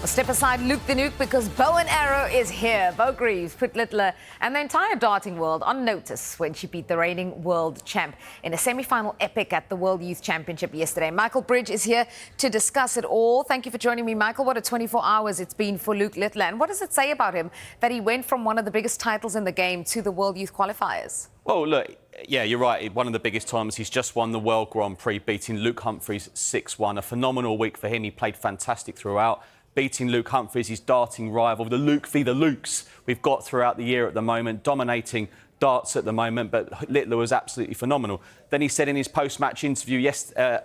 Step aside Luke the Nuke because Bow and Arrow is here. Beau Greaves put Littler and the entire darting world on notice when she beat the reigning world champ in a semi-final epic at the World Youth Championship yesterday. Michael Bridge is here to discuss it all. Thank you for joining me, Michael. What a 24 hours it's been for Luke Littler. And what does it say about him that he went from one of the biggest titles in the game to the World Youth qualifiers? Well, look, yeah, you're right. One of the biggest times. He's just won the World Grand Prix, beating Luke Humphries 6-1. A phenomenal week for him. He played fantastic throughout, beating Luke Humphries, his darting rival, the Luke v. the Lukes we've got throughout the year at the moment, dominating darts at the moment. But Littler was absolutely phenomenal. Then he said in his post-match interview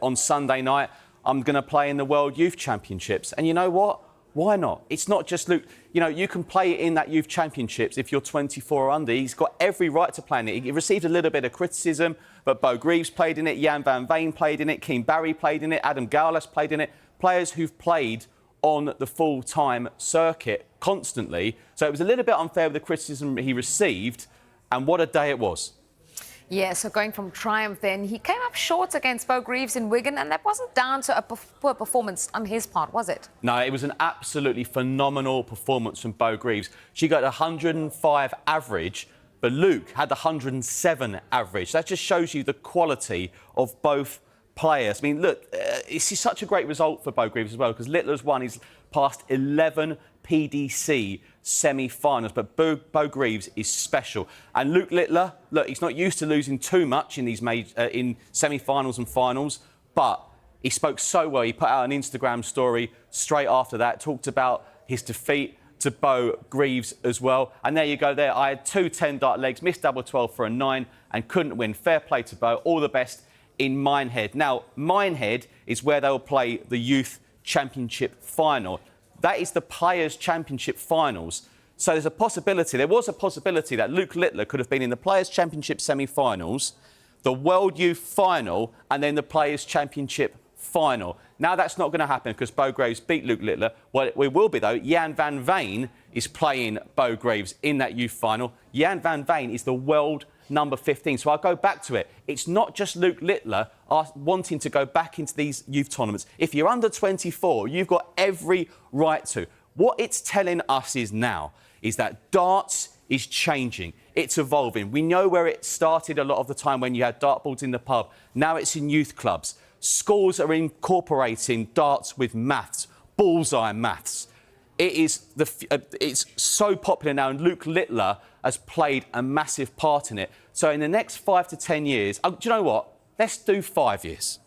on Sunday night, I'm going to play in the World Youth Championships. And you know what? Why not? It's not just Luke. You know, you can play in that Youth Championships if you're 24 or under. He's got every right to play in it. He received a little bit of criticism, but Beau Greaves played in it, Jan van Veen played in it, Keen Barry played in it, Adam Gowlas played in it. Players who've played on the full-time circuit constantly. So it was a little bit unfair with the criticism he received, and what a day it was. Yeah, so going from triumph then, he came up short against Beau Greaves in Wigan, and that wasn't down to a poor performance on his part, was it? No, it was an absolutely phenomenal performance from Beau Greaves. She got 105 average, but Luke had 107 average. That just shows you the quality of both players. I mean, look, this is such a great result for Beau Greaves as well, because Littler's won. He's past 11 PDC semi-finals, but Beau Greaves is special. And Luke Littler, look, he's not used to losing too much in these in semi-finals and finals, but he spoke so well. He put out an Instagram story straight after that, talked about his defeat to Beau Greaves as well. And there you go there. I had two 10-dart legs, missed double 12 for a 9 and couldn't win. Fair play to Beau. All the best in Minehead. Now, Minehead is where they'll play the Youth Championship final. That is the Players' Championship finals. So there was a possibility that Luke Littler could have been in the Players' Championship semi-finals, the World Youth final, and then the Players' Championship final. Now that's not going to happen because Beau Greaves beat Luke Littler. What we will be, though, Jan van Veen is playing Beau Greaves in that youth final. Jan van Veen is the world number 15. So I'll go back to it. It's not just Luke Littler wanting to go back into these youth tournaments. If you're under 24, you've got every right to. What it's telling us is that darts is changing. It's evolving. We know where it started a lot of the time when you had dartboards in the pub. Now it's in youth clubs. Schools are incorporating darts with maths, bullseye maths. It's so popular now, and Luke Littler has played a massive part in it. So in the next 5 to 10 years, do you know what? Let's do 5 years.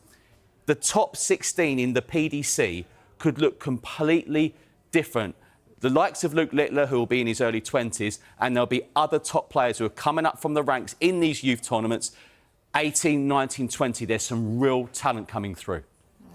The top 16 in the PDC could look completely different. The likes of Luke Littler, who will be in his early 20s, and there'll be other top players who are coming up from the ranks in these youth tournaments, 18, 19, 20. There's some real talent coming through.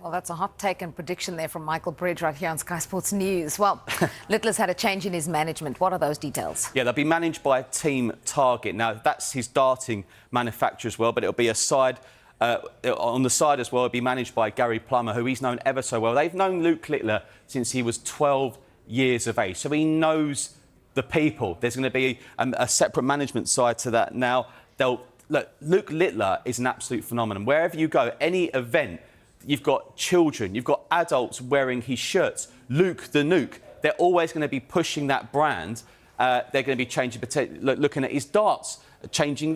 Well, that's a hot take and prediction there from Michael Bridge right here on Sky Sports News. Well, Littler's had a change in his management. What are those details? Yeah, they'll be managed by Team Target. Now, that's his darting manufacturer as well, but it'll be a side... on the side as well, it'll be managed by Gary Plummer, who he's known ever so well. They've known Luke Littler since he was 12 years of age, so he knows the people. There's going to be a separate management side to that now. Look, Luke Littler is an absolute phenomenon. Wherever you go, any event, you've got children, you've got adults wearing his shirts. Luke the Nuke. They're always going to be pushing that brand. They're going to be changing, looking at his darts, changing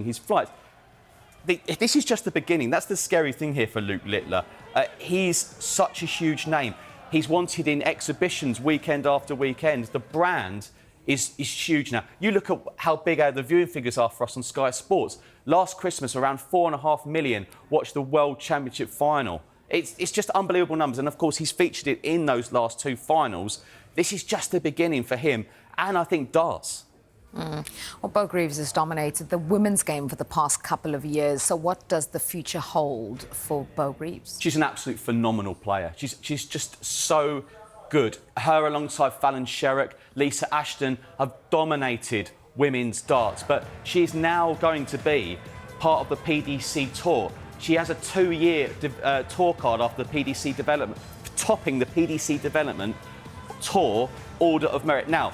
his flights. This is just the beginning. That's the scary thing here for Luke Littler. He's such a huge name. He's wanted in exhibitions weekend after weekend. The brand is huge now. You look at how big the viewing figures are for us on Sky Sports. Last Christmas, around 4.5 million watched the World Championship final. It's just unbelievable numbers. And, of course, he's featured it in those last two finals. This is just the beginning for him and, I think, darts. Well, Beau Greaves has dominated the women's game for the past couple of years. So what does the future hold for Beau Greaves? She's an absolute phenomenal player. She's just so good. Her alongside Fallon Sherrock, Lisa Ashton have dominated women's darts, but she's now going to be part of the PDC tour. She has a 2-year tour card after the PDC development, topping the PDC development tour Order of Merit. Now,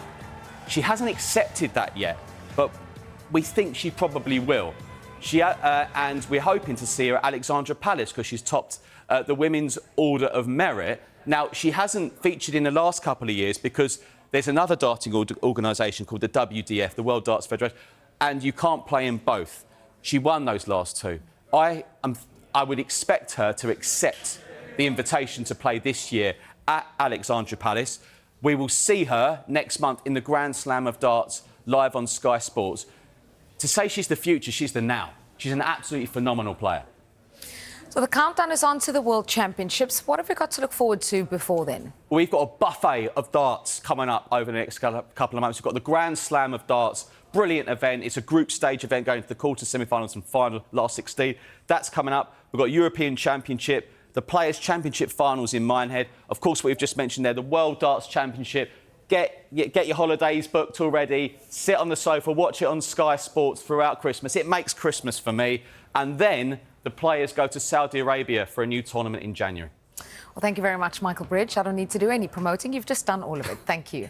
she hasn't accepted that yet, but we think she probably will. And we're hoping to see her at Alexandra Palace because she's topped the Women's Order of Merit. Now, she hasn't featured in the last couple of years because there's another darting organisation called the WDF, the World Darts Federation, and you can't play in both. She won those last two. I would expect her to accept the invitation to play this year at Alexandra Palace. We will see her next month in the Grand Slam of Darts live on Sky Sports. To say she's the future, she's the now. She's an absolutely phenomenal player. So the countdown is on to the World Championships. What have we got to look forward to before then? We've got a buffet of darts coming up over the next couple of months. We've got the Grand Slam of Darts, brilliant event. It's a group stage event going to the quarter, semi-finals and final, last 16. That's coming up. We've got European Championship, the Players' Championship finals in Minehead. Of course, what we've just mentioned there, the World Darts Championship. Get your holidays booked already. Sit on the sofa, watch it on Sky Sports throughout Christmas. It makes Christmas for me. And then the players go to Saudi Arabia for a new tournament in January. Well, thank you very much, Michael Bridge. I don't need to do any promoting. You've just done all of it. Thank you.